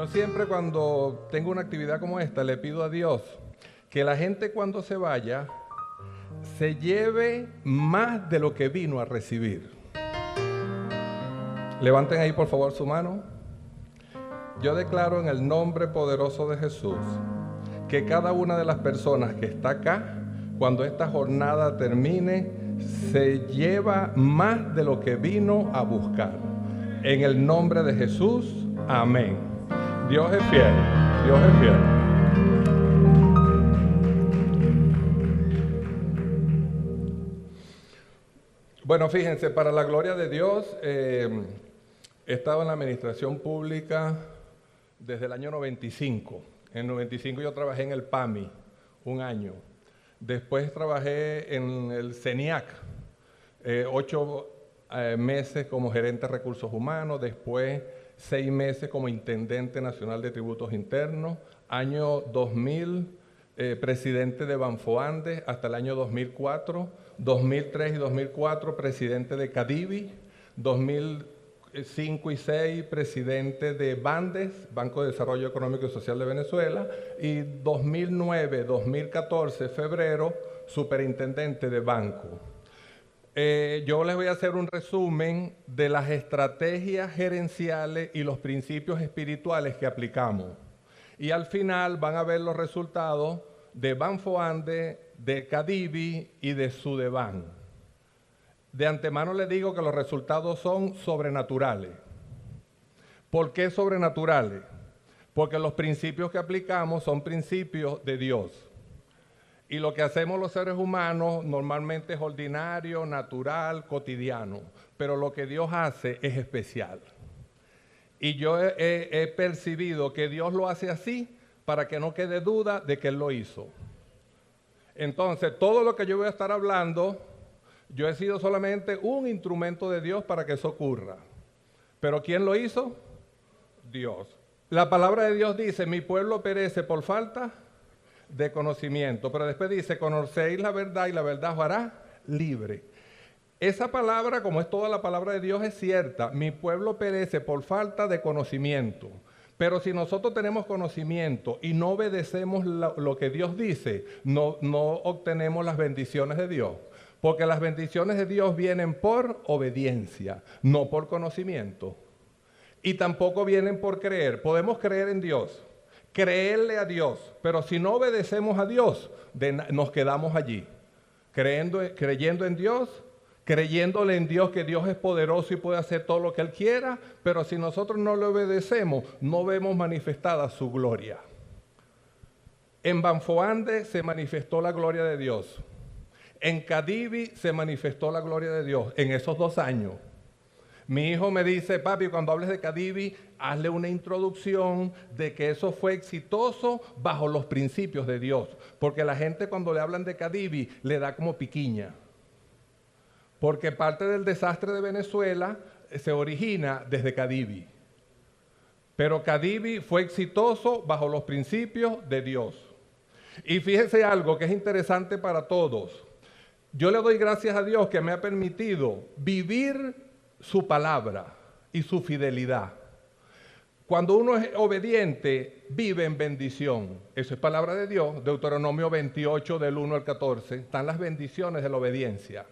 Yo siempre cuando tengo una actividad como esta le pido a Dios que la gente cuando se vaya se lleve más de lo que vino a recibir. Levanten ahí por favor su mano. Yo declaro en el nombre poderoso de Jesús que cada una de las personas que está acá, cuando esta jornada termine, se lleva más de lo que vino a buscar. En el nombre de Jesús, amén. Dios es fiel, Dios es fiel. Bueno, fíjense, para la gloria de Dios, he estado en la administración pública desde el año 95. En el 95 yo trabajé en el PAMI un año. Después trabajé en el CENIAC, 8 meses como gerente de recursos humanos, después 6 meses como intendente nacional de tributos internos, año 2000 presidente de Banfoandes hasta el año 2004, 2003 y 2004 presidente de Cadivi, 2005 y 2006 presidente de Bandes, Banco de Desarrollo Económico y Social de Venezuela, y 2009, 2014, febrero, superintendente de banco. Yo les voy a hacer un resumen de las estrategias gerenciales y los principios espirituales que aplicamos. Y al final van a ver los resultados de Banfoandes, de Cadivi y de Sudeban. De antemano les digo que los resultados son sobrenaturales. ¿Por qué sobrenaturales? Porque los principios que aplicamos son principios de Dios. Y lo que hacemos los seres humanos normalmente es ordinario, natural, cotidiano. Pero lo que Dios hace es especial. Y yo he percibido que Dios lo hace así para que no quede duda de que Él lo hizo. Entonces, todo lo que yo voy a estar hablando, yo he sido solamente un instrumento de Dios para que eso ocurra. ¿Pero quién lo hizo? Dios. La palabra de Dios dice, mi pueblo perece por falta de conocimiento. Pero después dice, conocéis la verdad y la verdad os hará libre. Esa palabra, como es toda la palabra de Dios, es cierta. Mi pueblo perece por falta de conocimiento. Pero si nosotros tenemos conocimiento y no obedecemos lo que Dios dice, no obtenemos las bendiciones de Dios. Porque las bendiciones de Dios vienen por obediencia, no por conocimiento. Y tampoco vienen por creer. Podemos creer en Dios, creerle a Dios, pero si no obedecemos a Dios, nos quedamos allí. Creyendo en Dios, creyéndole en Dios que Dios es poderoso y puede hacer todo lo que Él quiera, pero si nosotros no le obedecemos, no vemos manifestada su gloria. En Banfoandes se manifestó la gloria de Dios. En Cadivi se manifestó la gloria de Dios en esos 2 años. Mi hijo me dice, papi, cuando hables de Cadivi, hazle una introducción de que eso fue exitoso bajo los principios de Dios. Porque la gente cuando le hablan de Cadivi le da como piquiña. Porque parte del desastre de Venezuela se origina desde Cadivi. Pero Cadivi fue exitoso bajo los principios de Dios. Y fíjense algo que es interesante para todos. Yo le doy gracias a Dios que me ha permitido vivir su palabra y su fidelidad. Cuando uno es obediente, vive en bendición. Eso es palabra de Dios. Deuteronomio 28, del 1 al 14. Están las bendiciones de la obediencia.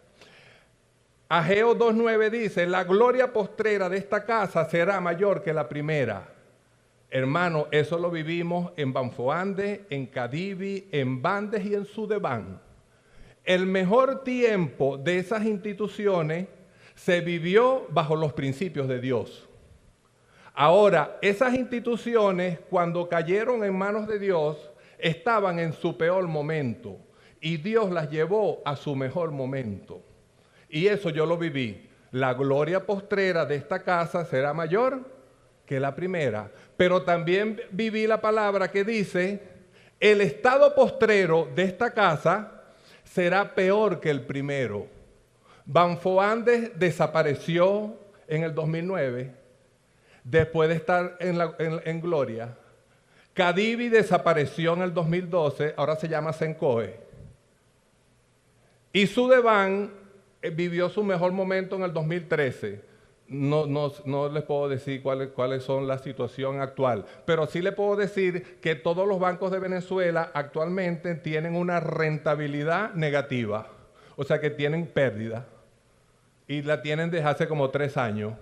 Ageo 2:9 dice, la gloria postrera de esta casa será mayor que la primera. Hermano, eso lo vivimos en Banfoandes, en Cadivi, en Bandes y en Sudeban. El mejor tiempo de esas instituciones se vivió bajo los principios de Dios. Ahora, esas instituciones, cuando cayeron en manos de Dios, estaban en su peor momento y Dios las llevó a su mejor momento. Y eso yo lo viví. La gloria postrera de esta casa será mayor que la primera. Pero también viví la palabra que dice, el estado postrero de esta casa será peor que el primero. Banfoandes desapareció en el 2009, después de estar en gloria. Cadivi desapareció en el 2012, ahora se llama Sencoe. Y Sudeban vivió su mejor momento en el 2013. no les puedo decir cuáles son la situación actual, pero sí le puedo decir que todos los bancos de Venezuela actualmente tienen una rentabilidad negativa, o sea que tienen pérdida, y la tienen desde hace como 3 años.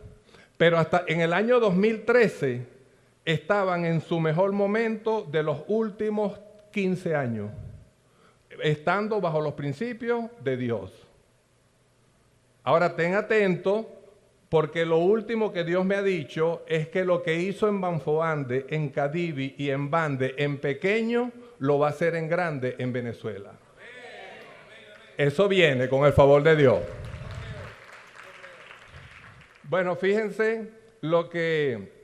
Pero hasta en el año 2013 estaban en su mejor momento de los últimos 15 años, estando bajo los principios de Dios. Ahora, ten atento, porque lo último que Dios me ha dicho es que lo que hizo en Banfoande, en Cadivi y en Bande, en pequeño, lo va a hacer en grande en Venezuela. Eso viene con el favor de Dios. Bueno, fíjense lo que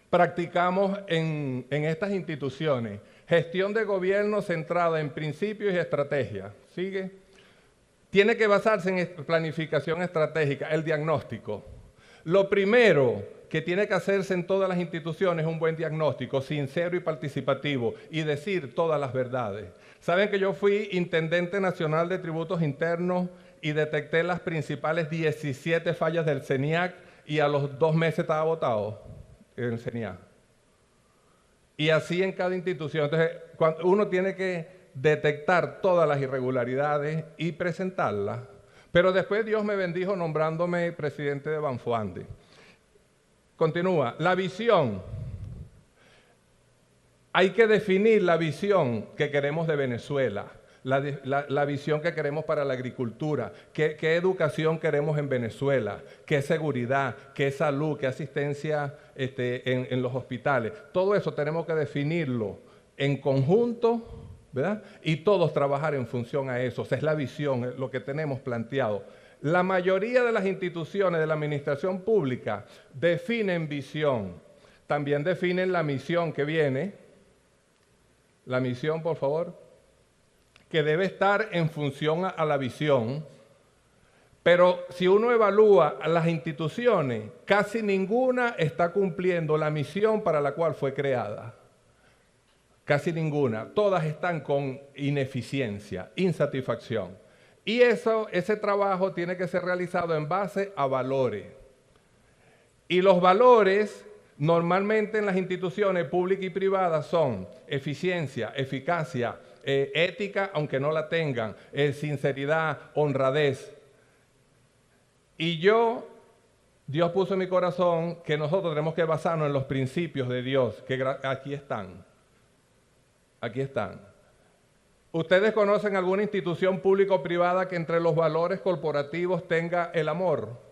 practicamos en estas instituciones. Gestión de gobierno centrada en principios y estrategias. ¿Sigue? Tiene que basarse en planificación estratégica, el diagnóstico. Lo primero que tiene que hacerse en todas las instituciones es un buen diagnóstico, sincero y participativo, y decir todas las verdades. Saben que yo fui intendente nacional de tributos internos y detecté las principales 17 fallas del CENIAC y a los 2 meses estaba votado en el CENIAC. Y así en cada institución. Entonces, uno tiene que detectar todas las irregularidades y presentarlas. Pero después Dios me bendijo nombrándome presidente de Banfoande. Continúa. La visión. Hay que definir la visión que queremos de Venezuela, la visión que queremos para la agricultura, qué educación queremos en Venezuela, qué seguridad, qué salud, qué asistencia en los hospitales. Todo eso tenemos que definirlo en conjunto, ¿verdad? Y todos trabajar en función a eso. Esa es la visión, lo que tenemos planteado. La mayoría de las instituciones de la administración pública definen visión. También definen la misión que viene. La misión, por favor, que debe estar en función a la visión. Pero si uno evalúa a las instituciones, casi ninguna está cumpliendo la misión para la cual fue creada. Casi ninguna. Todas están con ineficiencia, insatisfacción. Y ese trabajo tiene que ser realizado en base a valores. Y los valores normalmente en las instituciones públicas y privadas son eficiencia, eficacia, ética, aunque no la tengan, sinceridad, honradez. Y Dios puso en mi corazón que nosotros tenemos que basarnos en los principios de Dios, que aquí están. Aquí están. ¿Ustedes conocen alguna institución pública o privada que entre los valores corporativos tenga el amor?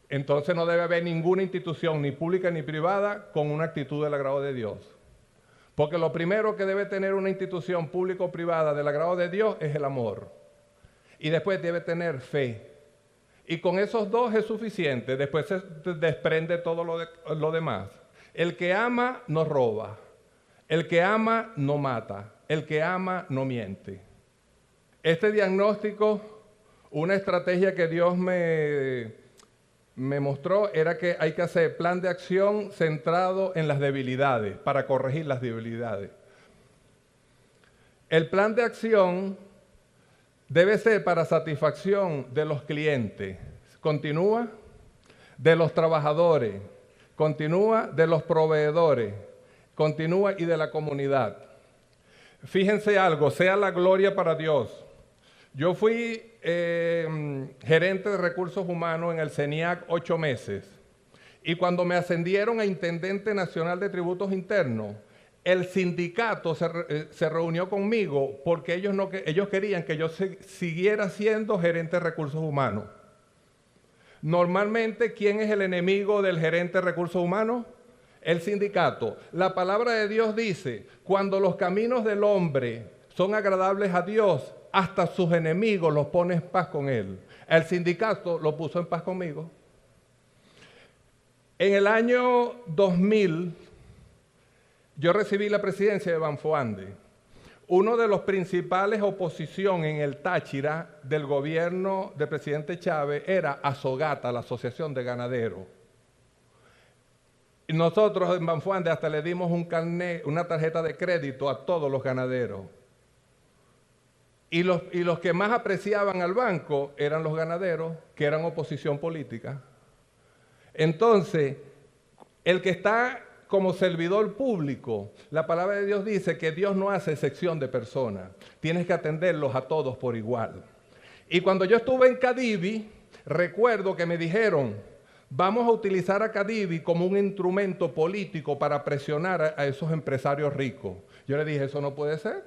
Entonces no debe haber ninguna institución, ni pública ni privada, con una actitud del agrado de Dios. Porque lo primero que debe tener una institución pública o privada del agrado de Dios es el amor. Y después debe tener fe. Y con esos dos es suficiente. Después se desprende todo lo demás. El que ama no roba. El que ama no mata. El que ama no miente. Este diagnóstico, una estrategia que Dios me mostró era que hay que hacer plan de acción centrado en las debilidades, para corregir las debilidades. El plan de acción debe ser para satisfacción de los clientes, continúa, de los trabajadores, continúa, de los proveedores, continúa y de la comunidad. Fíjense algo, sea la gloria para Dios. Yo fui gerente de recursos humanos en el CENIAC 8 meses. Y cuando me ascendieron a intendente nacional de tributos internos, el sindicato se reunió conmigo porque ellos querían que yo siguiera siendo gerente de recursos humanos. Normalmente, ¿quién es el enemigo del gerente de recursos humanos? El sindicato. La palabra de Dios dice, cuando los caminos del hombre son agradables a Dios, hasta sus enemigos los pone en paz con él. El sindicato lo puso en paz conmigo. En el año 2000, yo recibí la presidencia de Banfoande. Uno de los principales oposición en el Táchira del gobierno del presidente Chávez era Azogata, la Asociación de Ganaderos. Y nosotros en Banfoande hasta le dimos un carnet, una tarjeta de crédito a todos los ganaderos. Y los que más apreciaban al banco eran los ganaderos, que eran oposición política. Entonces, el que está como servidor público, la palabra de Dios dice que Dios no hace excepción de personas. Tienes que atenderlos a todos por igual. Y cuando yo estuve en Cadivi, recuerdo que me dijeron, vamos a utilizar a Cadivi como un instrumento político para presionar a esos empresarios ricos. Yo le dije, eso no puede ser,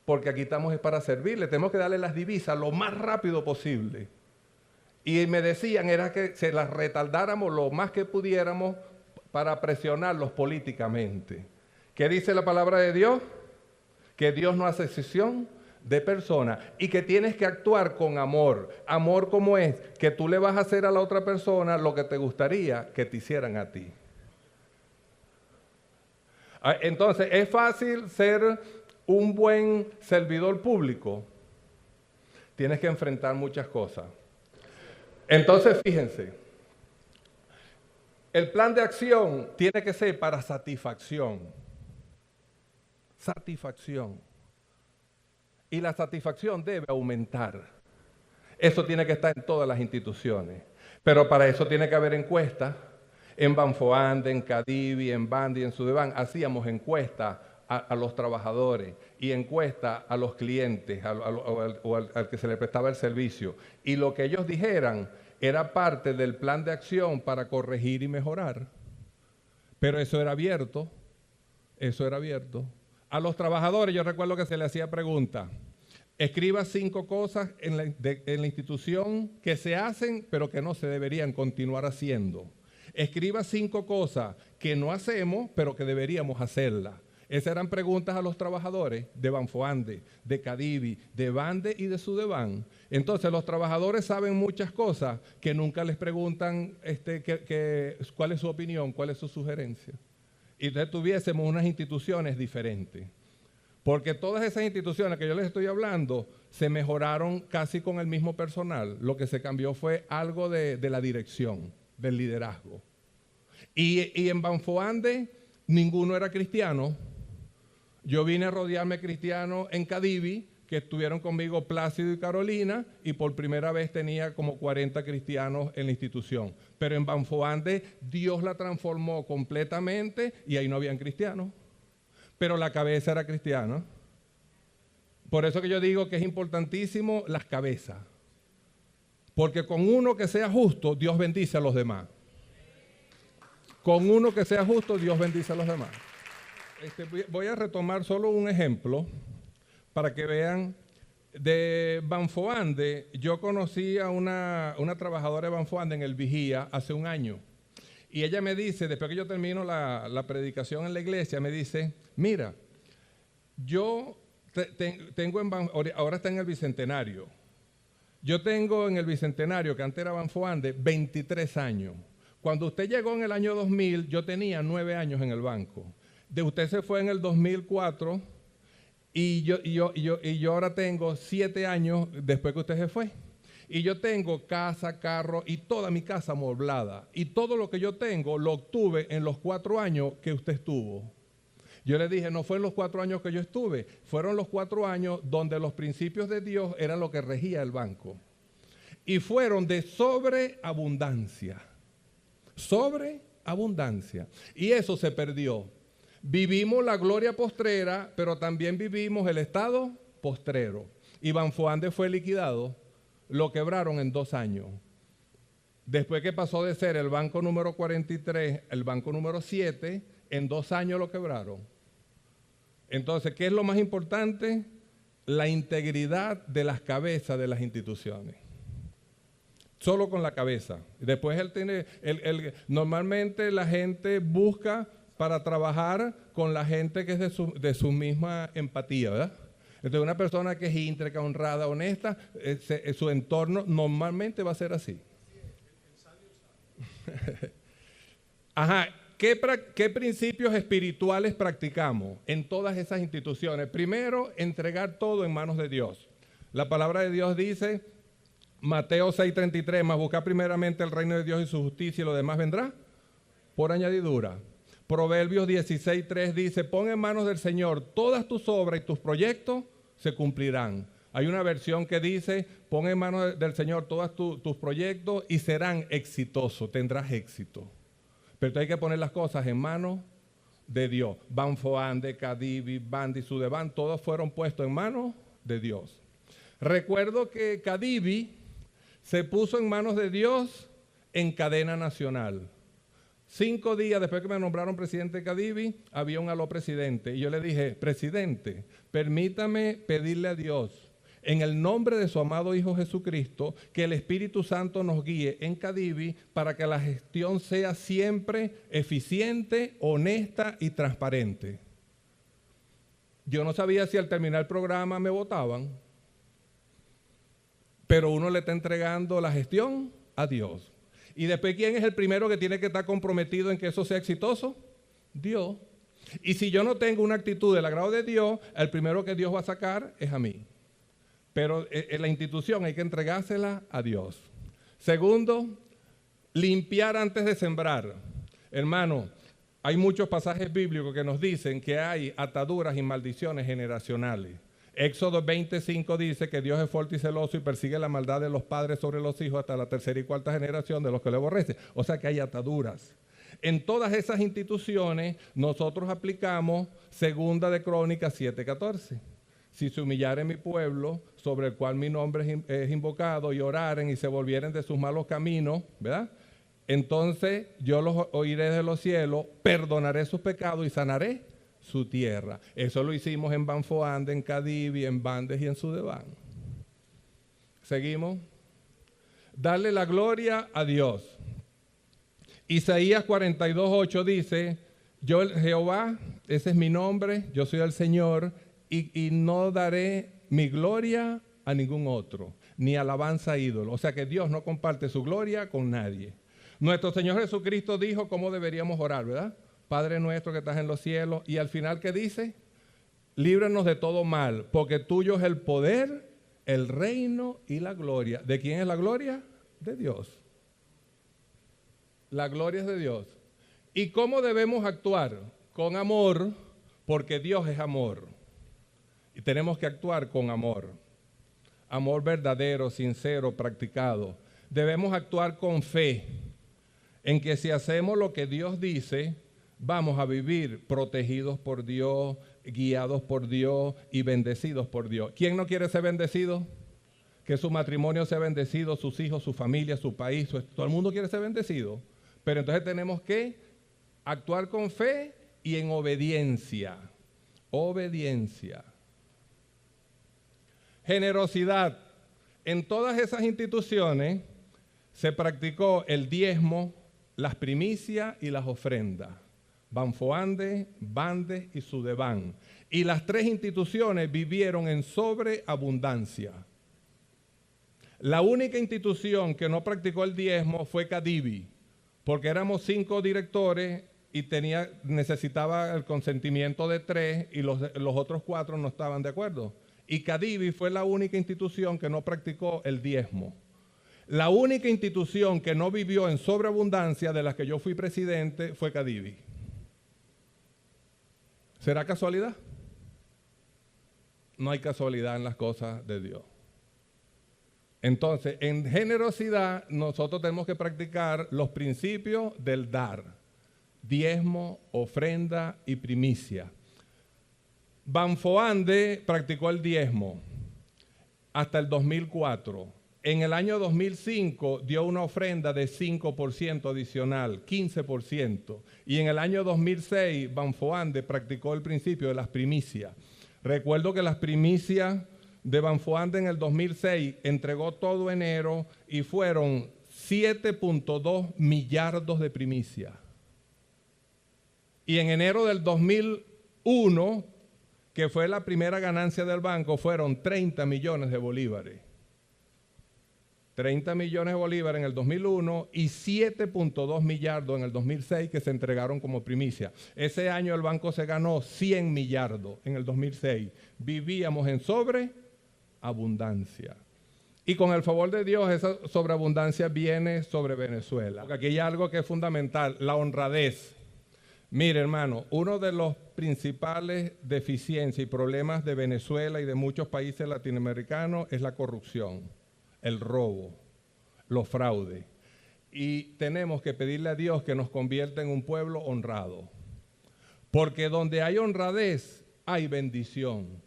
porque aquí estamos para servirle, tenemos que darle las divisas lo más rápido posible. Y me decían, era que se las retardáramos lo más que pudiéramos para presionarlos políticamente. ¿Qué dice la palabra de Dios? Que Dios no hace excepción de personas y que tienes que actuar con amor. Amor, ¿cómo es? Que tú le vas a hacer a la otra persona lo que te gustaría que te hicieran a ti. Entonces, ¿es fácil ser un buen servidor público? Tienes que enfrentar muchas cosas. Entonces, fíjense, el plan de acción tiene que ser para satisfacción. Satisfacción. Y la satisfacción debe aumentar. Eso tiene que estar en todas las instituciones. Pero para eso tiene que haber encuestas. En Banfoande, en Cadivi, en Bandi, en Sudeban, hacíamos encuestas a los trabajadores y encuestas a los clientes o al que se le prestaba el servicio. Y lo que ellos dijeran era parte del plan de acción para corregir y mejorar. Pero eso era abierto. Eso era abierto. A los trabajadores yo recuerdo que se les hacía pregunta. Escriba 5 cosas en la institución que se hacen, pero que no se deberían continuar haciendo. Escriba 5 cosas que no hacemos, pero que deberíamos hacerlas. Esas eran preguntas a los trabajadores de Banfoande, de Cadivi, de Bande y de Sudeban. Entonces los trabajadores saben muchas cosas que nunca les preguntan cuál es su opinión, cuál es su sugerencia. Y entonces tuviésemos unas instituciones diferentes. Porque todas esas instituciones que yo les estoy hablando se mejoraron casi con el mismo personal. Lo que se cambió fue algo de la dirección, del liderazgo. Y en Banfoande ninguno era cristiano. Yo vine a rodearme cristianos en Cadivi, que estuvieron conmigo Plácido y Carolina, y por primera vez tenía como 40 cristianos en la institución. Pero en Banfoande Dios la transformó completamente y ahí no habían cristianos. Pero la cabeza era cristiana. Por eso que yo digo que es importantísimo las cabezas. Porque con uno que sea justo, Dios bendice a los demás. Con uno que sea justo, Dios bendice a los demás. Voy a retomar solo un ejemplo para que vean. De Banfoande, yo conocí a una trabajadora de Banfoande en el Vigía hace un año. Y ella me dice, después que yo termino la predicación en la iglesia, me dice, mira, yo tengo ahora está en el Bicentenario. Yo tengo en el Bicentenario, que antes era Banfoande, 23 años. Cuando usted llegó en el año 2000, yo tenía 9 años en el banco. De usted se fue en el 2004 y yo ahora tengo 7 años después que usted se fue. Y yo tengo casa, carro y toda mi casa amoblada. Y todo lo que yo tengo lo obtuve en los 4 años que usted estuvo. Yo le dije, no fue en los 4 años que yo estuve, fueron los 4 años donde los principios de Dios eran lo que regía el banco. Y fueron de sobreabundancia. Sobreabundancia. Y eso se perdió. Vivimos la gloria postrera, pero también vivimos el estado postrero. Y Banfoande fue liquidado. Lo quebraron en 2 años. Después que pasó de ser el banco número 43, el banco número 7, en 2 años lo quebraron. Entonces, ¿qué es lo más importante? La integridad de las cabezas de las instituciones. Solo con la cabeza. Después normalmente la gente busca para trabajar con la gente que es de su misma empatía, ¿verdad? Entonces, una persona que es íntegra, honrada, honesta, su entorno normalmente va a ser así. Ajá, ¿qué principios espirituales practicamos en todas esas instituciones? Primero, entregar todo en manos de Dios. La palabra de Dios dice, Mateo 6:33, mas buscar primeramente el reino de Dios y su justicia y lo demás vendrá por añadidura. Proverbios 16:3 dice, pon en manos del Señor todas tus obras y tus proyectos se cumplirán. Hay una versión que dice, pon en manos del Señor todos tus proyectos y serán exitosos, tendrás éxito. Pero hay que poner las cosas en manos de Dios. Banfoande, Cadivi, Bandi, Sudeban, todos fueron puestos en manos de Dios. Recuerdo que Cadivi se puso en manos de Dios en cadena nacional. 5 días después que me nombraron presidente de Cadivi, había un aló presidente. Y yo le dije, presidente, permítame pedirle a Dios, en el nombre de su amado Hijo Jesucristo, que el Espíritu Santo nos guíe en Cadivi para que la gestión sea siempre eficiente, honesta y transparente. Yo no sabía si al terminar el programa me votaban, pero uno le está entregando la gestión a Dios. Y después, ¿quién es el primero que tiene que estar comprometido en que eso sea exitoso? Dios. Y si yo no tengo una actitud del agrado de Dios, el primero que Dios va a sacar es a mí. Pero en la institución hay que entregársela a Dios. Segundo, limpiar antes de sembrar. Hermano, hay muchos pasajes bíblicos que nos dicen que hay ataduras y maldiciones generacionales. Éxodo 25 dice que Dios es fuerte y celoso y persigue la maldad de los padres sobre los hijos hasta la tercera y cuarta generación de los que le aborrecen. O sea que hay ataduras. En todas esas instituciones nosotros aplicamos 2 de Crónicas 7:14. Si se humillaren mi pueblo, sobre el cual mi nombre es invocado, y oraren y se volvieren de sus malos caminos, ¿verdad? Entonces yo los oiré de los cielos, perdonaré sus pecados y sanaré su tierra. Eso lo hicimos en Banfoande, en Cadivi, en Bandes y en Sudeban. Seguimos. Darle la gloria a Dios. Isaías 42:8 dice, yo Jehová, ese es mi nombre, yo soy el Señor, y no daré mi gloria a ningún otro, ni alabanza a ídolo. O sea que Dios no comparte su gloria con nadie. Nuestro Señor Jesucristo dijo cómo deberíamos orar, ¿verdad? Padre nuestro que estás en los cielos. Y al final, ¿qué dice? Líbranos de todo mal, porque tuyo es el poder, el reino y la gloria. ¿De quién es la gloria? De Dios. La gloria es de Dios. ¿Y cómo debemos actuar? Con amor, porque Dios es amor. Y tenemos que actuar con amor. Amor verdadero, sincero, practicado. Debemos actuar con fe, en que si hacemos lo que Dios dice, vamos a vivir protegidos por Dios, guiados por Dios y bendecidos por Dios. ¿Quién no quiere ser bendecido? Que su matrimonio sea bendecido, sus hijos, su familia, su país, todo el mundo quiere ser bendecido. Pero entonces tenemos que actuar con fe y en obediencia. Obediencia. Generosidad. En todas esas instituciones se practicó el diezmo, las primicias y las ofrendas. Banfoande, Bandes y Sudeban. Y las 3 instituciones vivieron en sobreabundancia. La única institución que no practicó el diezmo fue Cadivi, porque éramos 5 directores y necesitaba el consentimiento de 3 y los otros 4 no estaban de acuerdo. Y Cadivi fue la única institución que no practicó el diezmo. La única institución que no vivió en sobreabundancia de las que yo fui presidente fue Cadivi. ¿Será casualidad? No hay casualidad en las cosas de Dios. Entonces, en generosidad nosotros tenemos que practicar los principios del dar. Diezmo, ofrenda y primicia. Banfoande practicó el diezmo hasta el 2004. En el año 2005 dio una ofrenda de 5% adicional, 15%. Y en el año 2006 Banfoande practicó el principio de las primicias. Recuerdo que las primicias de Banfoande en el 2006 entregó todo enero y fueron 7.2 millardos de primicias. Y en enero del 2001, que fue la primera ganancia del banco, fueron 30 millones de bolívares. 30 millones de bolívares en el 2001 y 7.2 millardos en el 2006 que se entregaron como primicia. Ese año el banco se ganó 100 millardos en el 2006. Vivíamos en sobreabundancia. Y con el favor de Dios, esa sobreabundancia viene sobre Venezuela. Porque aquí hay algo que es fundamental, la honradez. Mire, hermano, uno de los principales deficiencias y problemas de Venezuela y de muchos países latinoamericanos es la corrupción, el robo, los fraudes. Y tenemos que pedirle a Dios que nos convierta en un pueblo honrado. Porque donde hay honradez, hay bendición.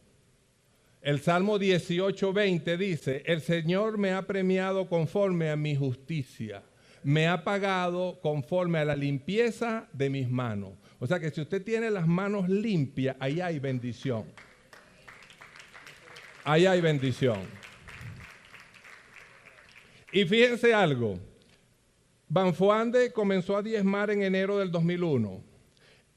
El Salmo 18:20 dice, el Señor me ha premiado conforme a mi justicia, me ha pagado conforme a la limpieza de mis manos. O sea que si usted tiene las manos limpias, ahí hay bendición. Ahí hay bendición. Y fíjense algo, Banfoande comenzó a diezmar en enero del 2001.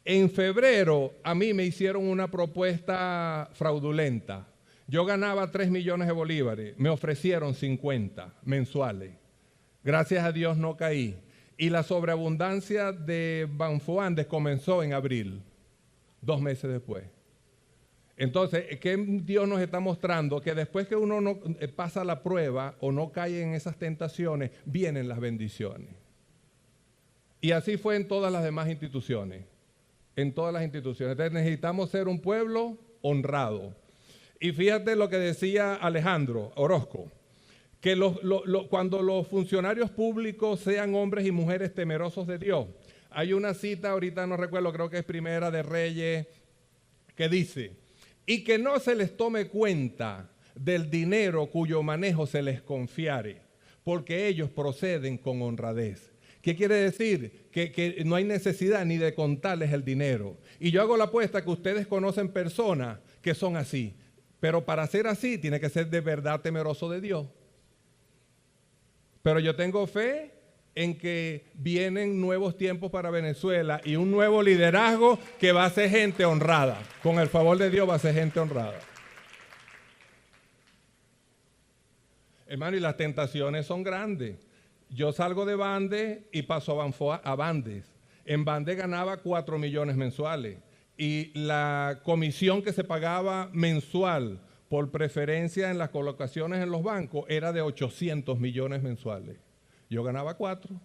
En febrero a mí me hicieron una propuesta fraudulenta. Yo ganaba 3 millones de bolívares, me ofrecieron 50 mensuales. Gracias a Dios no caí. Y la sobreabundancia de Banfoandes comenzó en abril, 2 meses después. Entonces, ¿qué Dios nos está mostrando? Que después que uno no pasa la prueba o no cae en esas tentaciones, vienen las bendiciones. Y así fue en todas las demás instituciones. En todas las instituciones. Entonces necesitamos ser un pueblo honrado. Y fíjate lo que decía Alejandro Orozco, que cuando los funcionarios públicos sean hombres y mujeres temerosos de Dios. Hay una cita, ahorita no recuerdo, creo que es Primera de Reyes, que dice, y que no se les tome cuenta del dinero cuyo manejo se les confiare, porque ellos proceden con honradez. ¿Qué quiere decir? Que no hay necesidad ni de contarles el dinero. Y yo hago la apuesta que ustedes conocen personas que son así. Pero para ser así, tiene que ser de verdad temeroso de Dios. Pero yo tengo fe en que vienen nuevos tiempos para Venezuela y un nuevo liderazgo que va a ser gente honrada. Con el favor de Dios va a ser gente honrada. Hermano, y las tentaciones son grandes. Yo salgo de Bande y paso a Bandes. En Bandes ganaba 4 millones mensuales. Y la comisión que se pagaba mensual por preferencia en las colocaciones en los bancos era de 800 millones mensuales. Yo ganaba 4.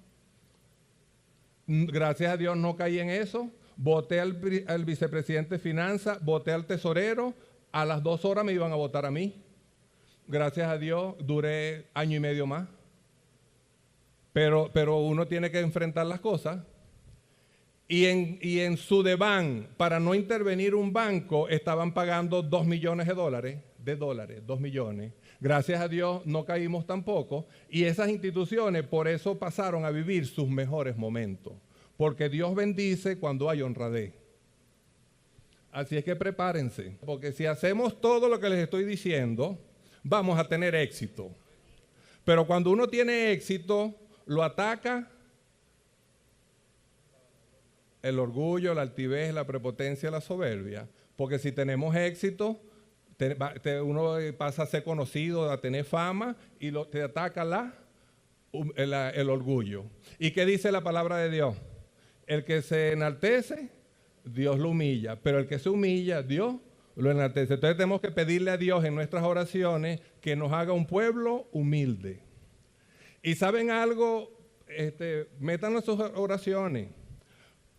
Gracias a Dios no caí en eso. Voté al vicepresidente de Finanzas, voté al tesorero. A las 2 horas me iban a votar a mí. Gracias a Dios duré 1 año y medio más. Pero uno tiene que enfrentar las cosas. Y en Sudeban, para no intervenir un banco, estaban pagando 2 millones de dólares, 2 millones. Gracias a Dios no caímos tampoco. Y esas instituciones por eso pasaron a vivir sus mejores momentos. Porque Dios bendice cuando hay honradez. Así es que prepárense. Porque si hacemos todo lo que les estoy diciendo, vamos a tener éxito. Pero cuando uno tiene éxito, lo ataca el orgullo, la altivez, la prepotencia, la soberbia. Porque si tenemos éxito, uno pasa a ser conocido, a tener fama y te ataca el orgullo. ¿Y qué dice la palabra de Dios? El que se enaltece, Dios lo humilla. Pero el que se humilla, Dios lo enaltece. Entonces tenemos que pedirle a Dios en nuestras oraciones que nos haga un pueblo humilde. Y ¿saben algo? Metan en sus oraciones.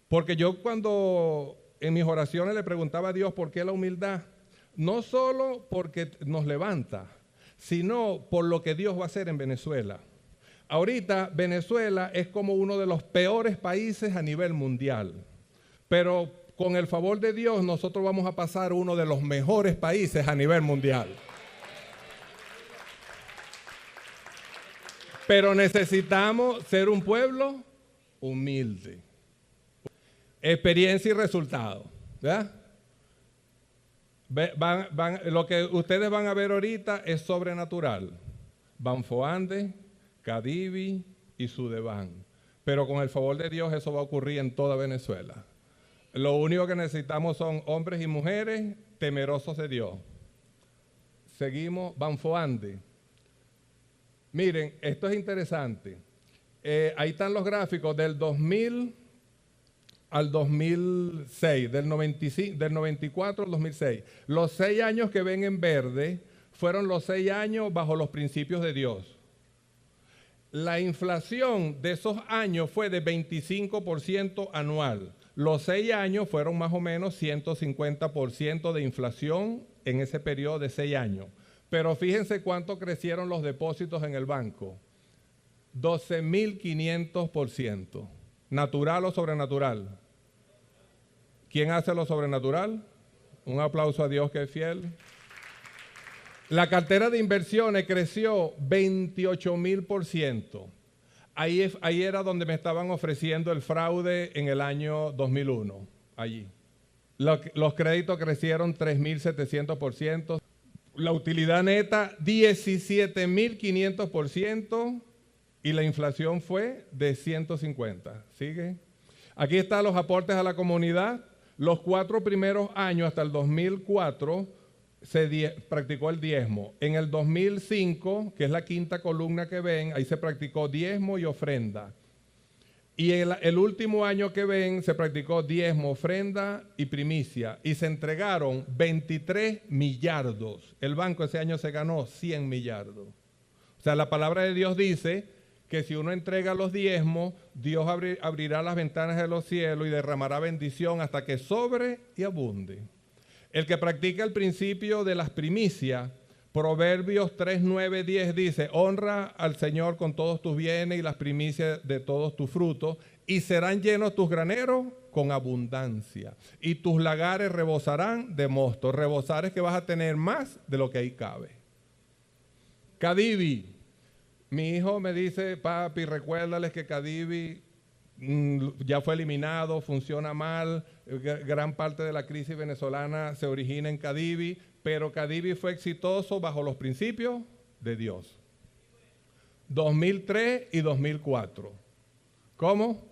Porque yo cuando en mis oraciones le preguntaba a Dios por qué la humildad, no solo porque nos levanta, sino por lo que Dios va a hacer en Venezuela. Ahorita Venezuela es como uno de los peores países a nivel mundial, pero con el favor de Dios nosotros vamos a pasar uno de los mejores países a nivel mundial. Pero necesitamos ser un pueblo humilde. Experiencia y resultado, ¿verdad? Lo que ustedes van a ver ahorita es sobrenatural. Banfoande, Cadivi y Sudeban. Pero con el favor de Dios eso va a ocurrir en toda Venezuela. Lo único que necesitamos son hombres y mujeres temerosos de Dios. Seguimos, Banfoande. Miren, esto es interesante. Ahí están los gráficos del 2000 al 2006, del 94 al 2006. Los 6 años que ven en verde fueron los 6 años bajo los principios de Dios. La inflación de esos años fue de 25% anual. Los 6 años fueron más o menos 150% de inflación en ese periodo de 6 años. Pero fíjense cuánto crecieron los depósitos en el banco. 12.500%. ¿Natural o sobrenatural? ¿Quién hace lo sobrenatural? Un aplauso a Dios que es fiel. La cartera de inversiones creció 28.000%. Ahí era donde me estaban ofreciendo el fraude en el año 2001, allí. Los créditos crecieron 3.700%. La utilidad neta 17.500% y la inflación fue de 150. ¿Sigue? Aquí están los aportes a la comunidad. Los 4 primeros años hasta el 2004 se practicó el diezmo. En el 2005, que es la quinta columna que ven, ahí se practicó diezmo y ofrenda. Y el último año que ven se practicó diezmo, ofrenda y primicia. Y se entregaron 23 millardos. El banco ese año se ganó 100 millardos. O sea, la palabra de Dios dice que si uno entrega los diezmos, Dios abrirá las ventanas de los cielos y derramará bendición hasta que sobre y abunde. El que practica el principio de las primicias, Proverbios 3, 9, 10 dice, honra al Señor con todos tus bienes y las primicias de todos tus frutos, y serán llenos tus graneros con abundancia, y tus lagares rebosarán de mosto. Rebosar es que vas a tener más de lo que ahí cabe. Cadivi. Mi hijo me dice, papi, recuérdales que Cadivi ya fue eliminado, funciona mal, gran parte de la crisis venezolana se origina en Cadivi, pero Cadivi fue exitoso bajo los principios de Dios. 2003 y 2004. ¿Cómo?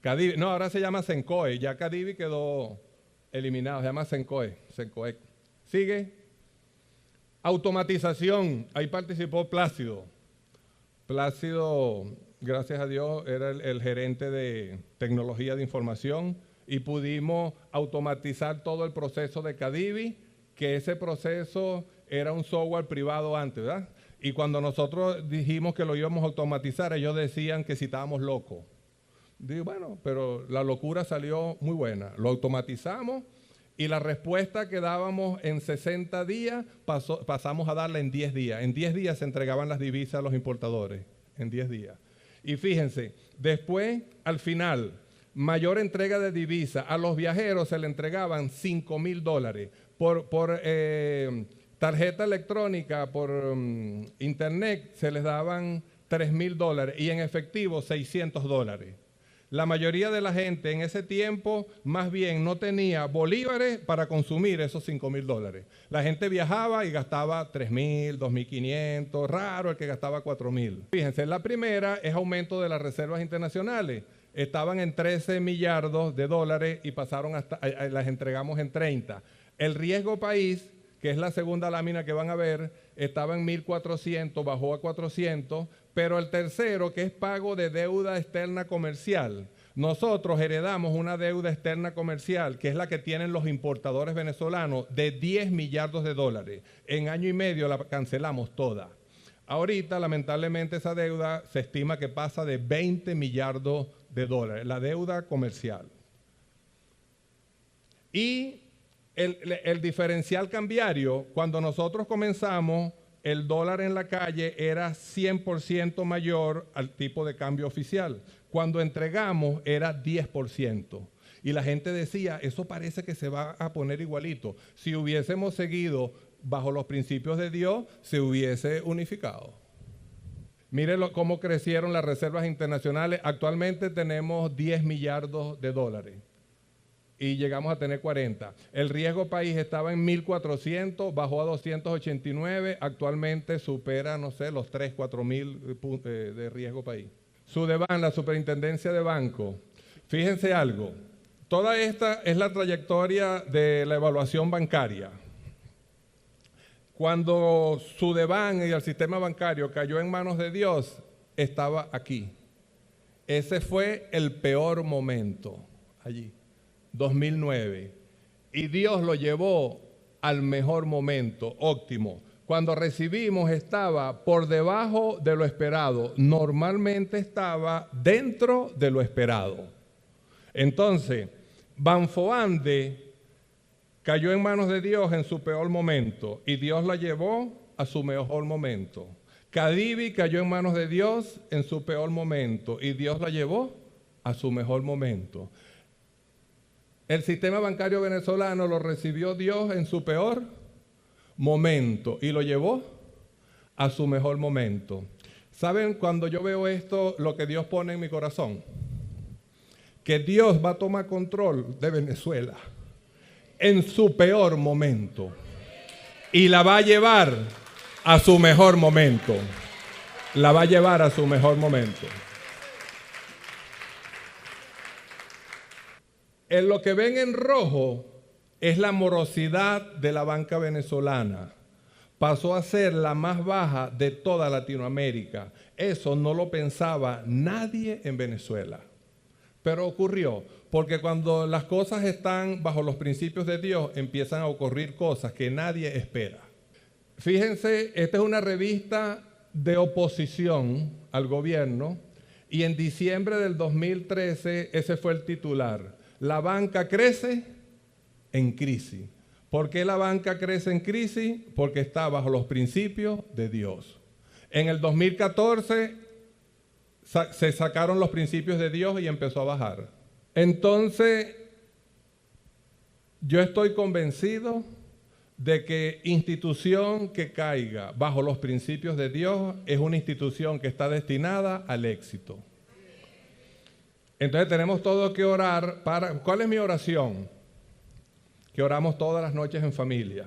Cadivi, no, ahora se llama Sencoe, ya Cadivi quedó eliminado, se llama Sencoe. ¿Sigue? Automatización, ahí participó Plácido. Plácido, gracias a Dios, era el gerente de tecnología de información y pudimos automatizar todo el proceso de Cadivi, que ese proceso era un software privado antes, ¿verdad? Y cuando nosotros dijimos que lo íbamos a automatizar, ellos decían que si estábamos locos. Digo, bueno, pero la locura salió muy buena. Lo automatizamos y la respuesta que dábamos en 60 días pasamos a darla en 10 días. En 10 días se entregaban las divisas a los importadores, en 10 días. Y fíjense, después, al final, mayor entrega de divisas. A los viajeros se le entregaban $5,000. Por tarjeta electrónica, por internet, se les daban $3,000 y en efectivo $600. La mayoría de la gente en ese tiempo más bien no tenía bolívares para consumir esos $5,000. La gente viajaba y gastaba $3,000, $2,500, raro el que gastaba $4,000. Fíjense, la primera es aumento de las reservas internacionales. Estaban en 13 millardos de dólares y pasaron las entregamos en 30. El riesgo país, que es la segunda lámina que van a ver, estaba en 1.400, bajó a 400, pero el tercero, que es pago de deuda externa comercial, nosotros heredamos una deuda externa comercial, que es la que tienen los importadores venezolanos, de 10 millardos de dólares. En año y medio la cancelamos toda. Ahorita, lamentablemente, esa deuda se estima que pasa de 20 millardos de dólares, la deuda comercial. Y el diferencial cambiario, cuando nosotros comenzamos, el dólar en la calle era 100% mayor al tipo de cambio oficial. Cuando entregamos era 10%. Y la gente decía, eso parece que se va a poner igualito. Si hubiésemos seguido bajo los principios de Dios, se hubiese unificado. Miren cómo crecieron las reservas internacionales. Actualmente tenemos 10 millardos de dólares. Y llegamos a tener 40. El riesgo país estaba en 1.400, bajó a 289, actualmente supera, no sé, los 3, 4.000 de riesgo país. Sudeban, la Superintendencia de Banco. Fíjense algo, toda esta es la trayectoria de la evaluación bancaria. Cuando Sudeban y el sistema bancario cayó en manos de Dios, estaba aquí. Ese fue el peor momento allí. 2009, y Dios lo llevó al mejor momento, óptimo. Cuando recibimos estaba por debajo de lo esperado, normalmente estaba dentro de lo esperado. Entonces, Banfoande cayó en manos de Dios en su peor momento y Dios la llevó a su mejor momento. Cadivi cayó en manos de Dios en su peor momento y Dios la llevó a su mejor momento. El sistema bancario venezolano lo recibió Dios en su peor momento y lo llevó a su mejor momento. ¿Saben cuando yo veo esto, lo que Dios pone en mi corazón? Que Dios va a tomar control de Venezuela en su peor momento y la va a llevar a su mejor momento. La va a llevar a su mejor momento. En lo que ven en rojo es la morosidad de la banca venezolana. Pasó a ser la más baja de toda Latinoamérica. Eso no lo pensaba nadie en Venezuela. Pero ocurrió, porque cuando las cosas están bajo los principios de Dios, empiezan a ocurrir cosas que nadie espera. Fíjense, esta es una revista de oposición al gobierno y en diciembre del 2013 ese fue el titular. La banca crece en crisis. ¿Por qué la banca crece en crisis? Porque está bajo los principios de Dios. En el 2014 se sacaron los principios de Dios y empezó a bajar. Entonces, yo estoy convencido de que institución que caiga bajo los principios de Dios es una institución que está destinada al éxito. Entonces tenemos todos que orar para... ¿Cuál es mi oración? Que oramos todas las noches en familia.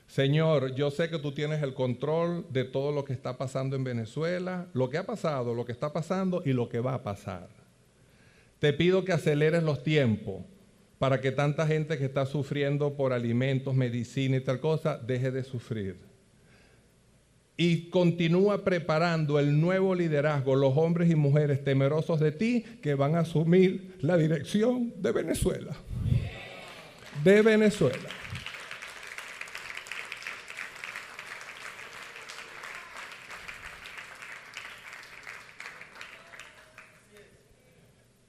Señor, yo sé que tú tienes el control de todo lo que está pasando en Venezuela, lo que ha pasado, lo que está pasando y lo que va a pasar. Te pido que aceleres los tiempos para que tanta gente que está sufriendo por alimentos, medicina y tal cosa, deje de sufrir. Y continúa preparando el nuevo liderazgo, los hombres y mujeres temerosos de ti que van a asumir la dirección de Venezuela. De Venezuela.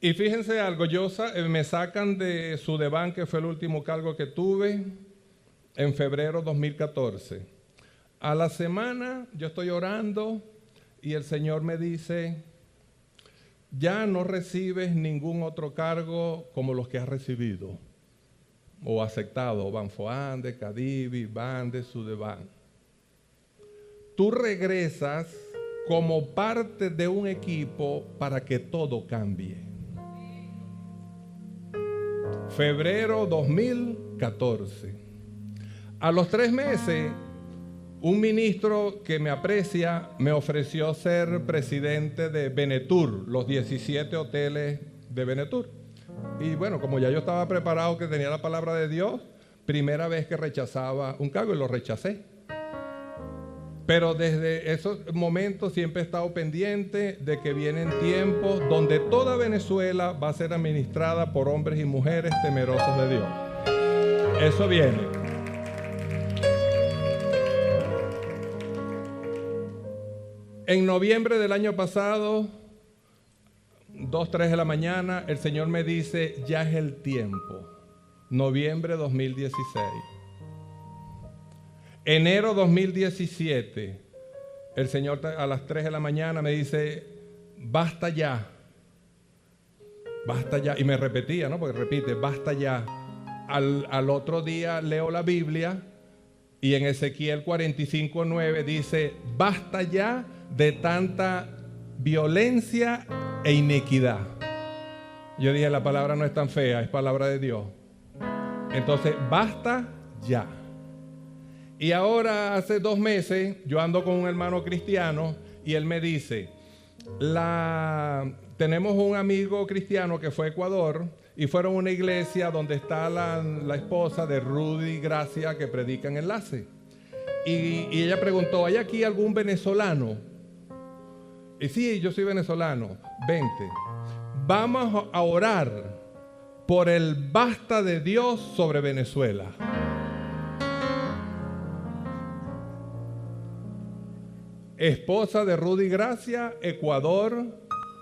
Y fíjense algo, me sacan de Sudeban, que fue el último cargo que tuve, en febrero 2014. A la semana yo estoy orando y el Señor me dice, ya no recibes ningún otro cargo como los que has recibido o aceptado, Banfoande, Cadivi, Bande, Sudeban. Tú regresas como parte de un equipo para que todo cambie. Febrero 2014. A los 3 meses, un ministro que me aprecia me ofreció ser presidente de Venetur, los 17 hoteles de Venetur. Y bueno, como ya yo estaba preparado, que tenía la palabra de Dios, primera vez que rechazaba un cargo y lo rechacé. Pero desde esos momentos siempre he estado pendiente de que vienen tiempos donde toda Venezuela va a ser administrada por hombres y mujeres temerosos de Dios. Eso viene. En noviembre del año pasado, 2, 3 de la mañana, el Señor me dice, ya es el tiempo. Noviembre 2016. Enero 2017, el Señor a las 3 de la mañana me dice, basta ya. Basta ya. Y me repetía, ¿no? Porque repite, basta ya. Al otro día leo la Biblia y en Ezequiel 45:9 dice, basta ya de tanta violencia e inequidad. Yo dije, la palabra no es tan fea, es palabra de Dios. Entonces, basta ya. Y ahora, hace 2 meses, yo ando con un hermano cristiano y él me dice, tenemos un amigo cristiano que fue a Ecuador y fueron a una iglesia donde está la esposa de Rudy Gracia que predica en Enlace. Y ella preguntó, ¿hay aquí algún venezolano? Y sí, yo soy venezolano. Vente. Vamos a orar por el basta de Dios sobre Venezuela. Esposa de Rudy Gracia, Ecuador,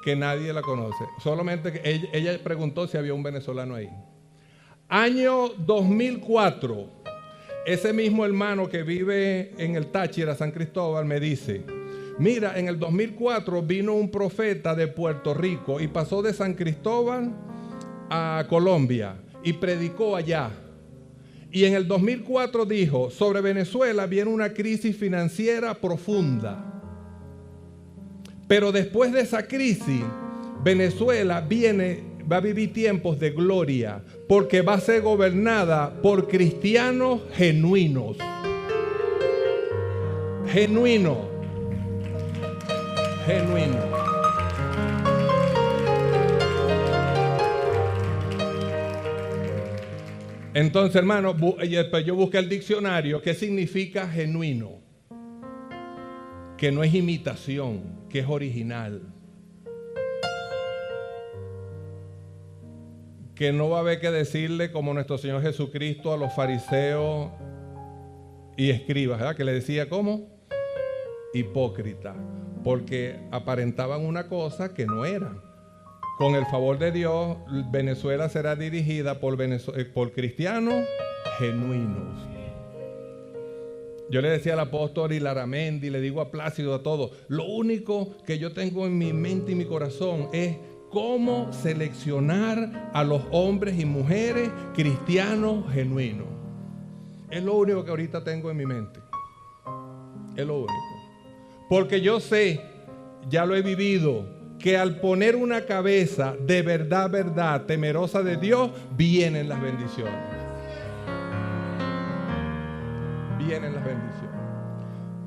que nadie la conoce. Solamente que ella preguntó si había un venezolano ahí. Año 2004, ese mismo hermano que vive en el Táchira, San Cristóbal, me dice: mira, en el 2004 vino un profeta de Puerto Rico y pasó de San Cristóbal a Colombia y predicó allá. Y en el 2004 dijo: sobre Venezuela viene una crisis financiera profunda. Pero después de esa crisis, Venezuela va a vivir tiempos de gloria, porque va a ser gobernada por cristianos genuinos. Genuinos. Entonces, hermano, yo busqué el diccionario. ¿Qué significa genuino? Que no es imitación, que es original. Que no va a haber que decirle como nuestro Señor Jesucristo a los fariseos y escribas, ¿verdad? Que le decía ¿cómo? Hipócrita, porque aparentaban una cosa que no eran. Con el favor de Dios, Venezuela será dirigida por cristianos genuinos. Yo le decía al apóstol Hilaramendi, le digo a Plácido, a todos, lo único que yo tengo en mi mente y mi corazón es cómo seleccionar a los hombres y mujeres cristianos genuinos. Es lo único que ahorita tengo en mi mente. Es lo único. Porque yo sé, ya lo he vivido, que al poner una cabeza de verdad, temerosa de Dios, vienen las bendiciones. Vienen las bendiciones.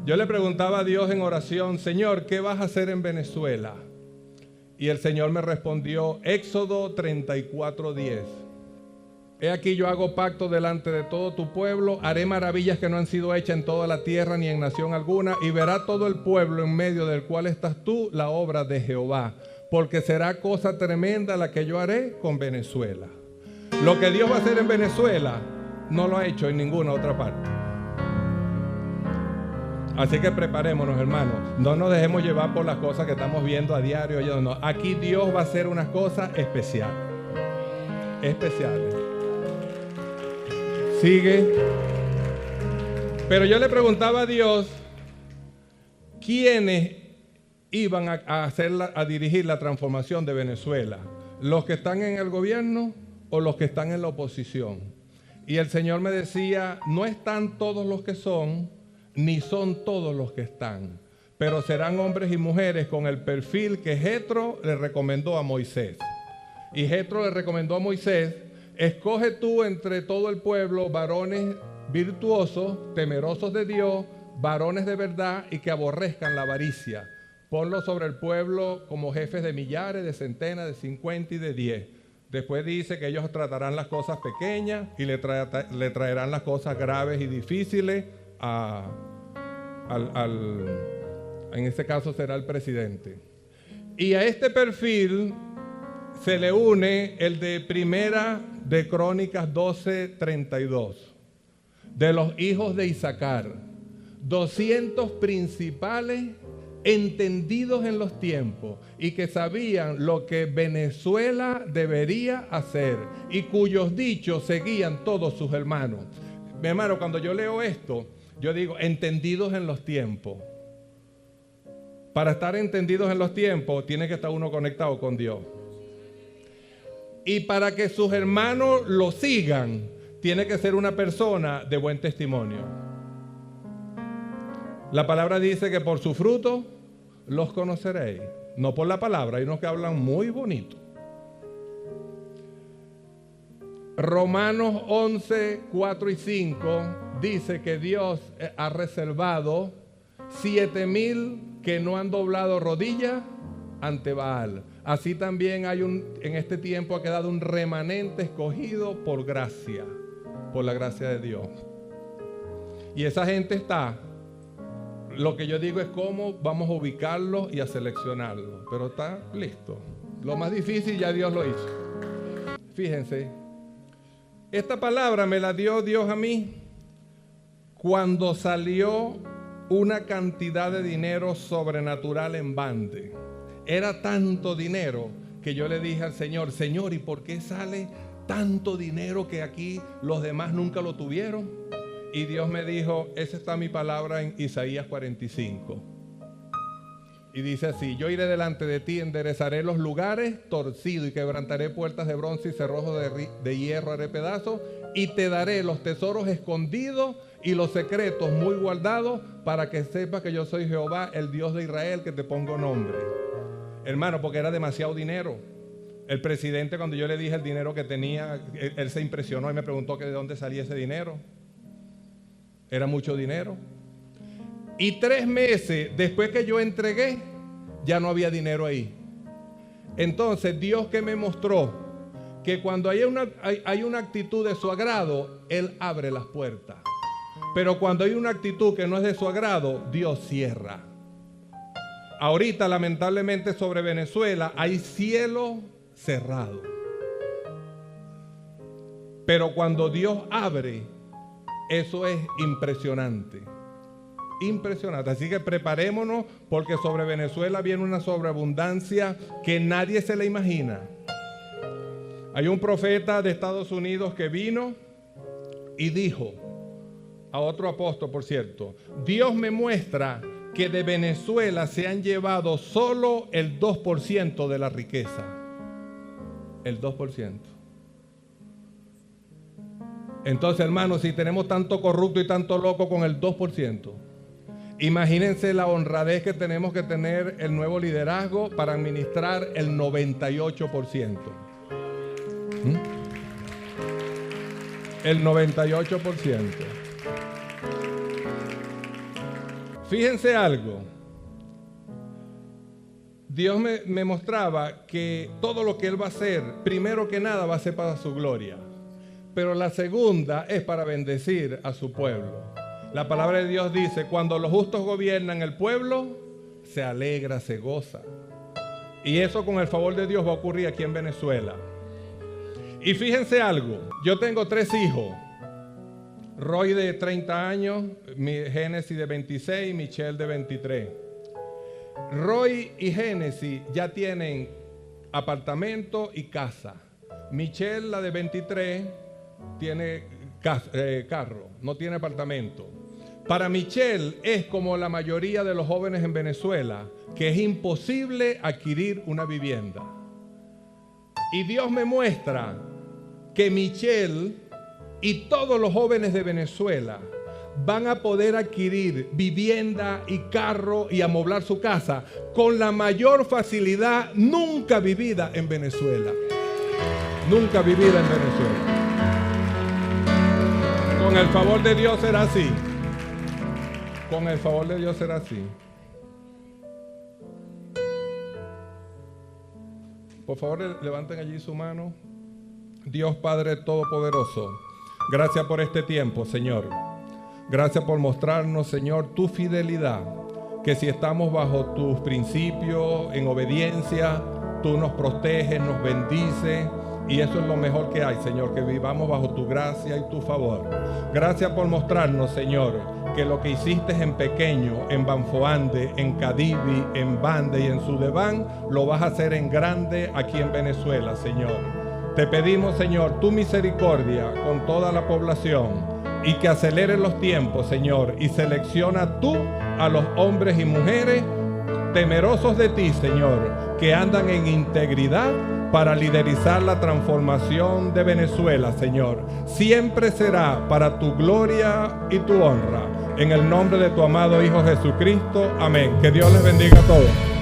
Yo le preguntaba a Dios en oración: Señor, ¿qué vas a hacer en Venezuela? Y el Señor me respondió, Éxodo 34:10. He aquí yo hago pacto delante de todo tu pueblo, haré maravillas que no han sido hechas en toda la tierra ni en nación alguna, y verá todo el pueblo en medio del cual estás tú la obra de Jehová, porque será cosa tremenda la que yo haré con Venezuela. Lo que Dios va a hacer en Venezuela no lo ha hecho en ninguna otra parte. Así que preparémonos, hermanos. No nos dejemos llevar por las cosas que estamos viendo a diario. No. Aquí Dios va a hacer unas cosas especiales. Especiales. Sigue. Pero yo le preguntaba a Dios, ¿quiénes iban a dirigir la transformación de Venezuela? ¿Los que están en el gobierno o los que están en la oposición? Y el Señor me decía, no están todos los que son, ni son todos los que están, pero serán hombres y mujeres con el perfil que Jetro le recomendó a Moisés. Y Jetro le recomendó a Moisés: escoge tú entre todo el pueblo varones virtuosos, temerosos de Dios, varones de verdad y que aborrezcan la avaricia. Ponlos sobre el pueblo como jefes de millares, de centenas, de 50 y de 10. Después dice que ellos tratarán las cosas pequeñas y le traerán las cosas graves y difíciles en este caso será el presidente. Y a este perfil se le une el de Primera de Crónicas 12:32, de los hijos de Isaacar, 200 principales entendidos en los tiempos y que sabían lo que Venezuela debería hacer y cuyos dichos seguían todos sus hermanos. Mi hermano, cuando yo leo esto, yo digo, entendidos en los tiempos. Para estar entendidos en los tiempos, tiene que estar uno conectado con Dios. Y para que sus hermanos lo sigan, tiene que ser una persona de buen testimonio. La palabra dice que por su fruto los conoceréis. No por la palabra, hay unos que hablan muy bonito. Romanos 11, 4 y 5 dice que Dios ha reservado 7,000 que no han doblado rodillas ante Baal. Así también en este tiempo ha quedado un remanente escogido por gracia, por la gracia de Dios. Y esa gente está, lo que yo digo es cómo vamos a ubicarlo y a seleccionarlo, pero está listo. Lo más difícil ya Dios lo hizo. Fíjense, esta palabra me la dio Dios a mí cuando salió una cantidad de dinero sobrenatural en Bande. era tanto dinero que yo le dije al Señor, Señor, ¿y por qué sale tanto dinero que aquí los demás nunca lo tuvieron? Y Dios me dijo, esa está mi palabra en Isaías 45. Y dice así, yo iré delante de ti, enderezaré los lugares torcidos y quebrantaré puertas de bronce y cerrojos de hierro haré pedazos, y te daré los tesoros escondidos y los secretos muy guardados, para que sepas que yo soy Jehová, el Dios de Israel, que te pongo nombre. Hermano, porque era demasiado dinero. El presidente, cuando yo le dije el dinero que tenía, él se impresionó y me preguntó que de dónde salía ese dinero. Era mucho dinero. Y 3 meses después que yo entregué, ya no había dinero ahí. Entonces, Dios que me mostró que cuando hay una actitud de su agrado, Él abre las puertas. Pero cuando hay una actitud que no es de su agrado, Dios cierra. Ahorita, lamentablemente, sobre Venezuela hay cielo cerrado. Pero cuando Dios abre, eso es impresionante. Impresionante. Así que preparémonos, porque sobre Venezuela viene una sobreabundancia que nadie se le imagina. Hay un profeta de Estados Unidos que vino y dijo a otro apóstol, por cierto, Dios me muestra que de Venezuela se han llevado solo el 2% de la riqueza. El 2%. Entonces, hermanos, si tenemos tanto corrupto y tanto loco con el 2%, imagínense la honradez que tenemos que tener el nuevo liderazgo para administrar el 98%. El 98%. Fíjense algo. Dios me mostraba que todo lo que Él va a hacer, primero que nada, va a ser para su gloria. Pero la segunda es para bendecir a su pueblo. La palabra de Dios dice, cuando los justos gobiernan el pueblo, se alegra, se goza. Y eso con el favor de Dios va a ocurrir aquí en Venezuela. Y fíjense algo, yo tengo 3 hijos. Roy de 30 años, Génesis de 26 y Michelle de 23. Roy y Génesis ya tienen apartamento y casa. Michelle, la de 23, tiene carro, no tiene apartamento. Para Michelle es como la mayoría de los jóvenes en Venezuela, que es imposible adquirir una vivienda. Y Dios me muestra que Michelle y todos los jóvenes de Venezuela van a poder adquirir vivienda y carro y amoblar su casa con la mayor facilidad nunca vivida en Venezuela. Nunca vivida en Venezuela. Con el favor de Dios será así. Con el favor de Dios será así. Por favor, levanten allí su mano. Dios Padre Todopoderoso, gracias por este tiempo, Señor. Gracias por mostrarnos, Señor, tu fidelidad. Que si estamos bajo tus principios, en obediencia, tú nos proteges, nos bendices. Y eso es lo mejor que hay, Señor, que vivamos bajo tu gracia y tu favor. Gracias por mostrarnos, Señor, que lo que hiciste en pequeño, en Banfoande, en Cadivi, en Bande y en Sudeván, lo vas a hacer en grande aquí en Venezuela, Señor. Te pedimos, Señor, tu misericordia con toda la población y que acelere los tiempos, Señor, y selecciona tú a los hombres y mujeres temerosos de ti, Señor, que andan en integridad para liderizar la transformación de Venezuela, Señor. Siempre será para tu gloria y tu honra. En el nombre de tu amado Hijo Jesucristo. Amén. Que Dios les bendiga a todos.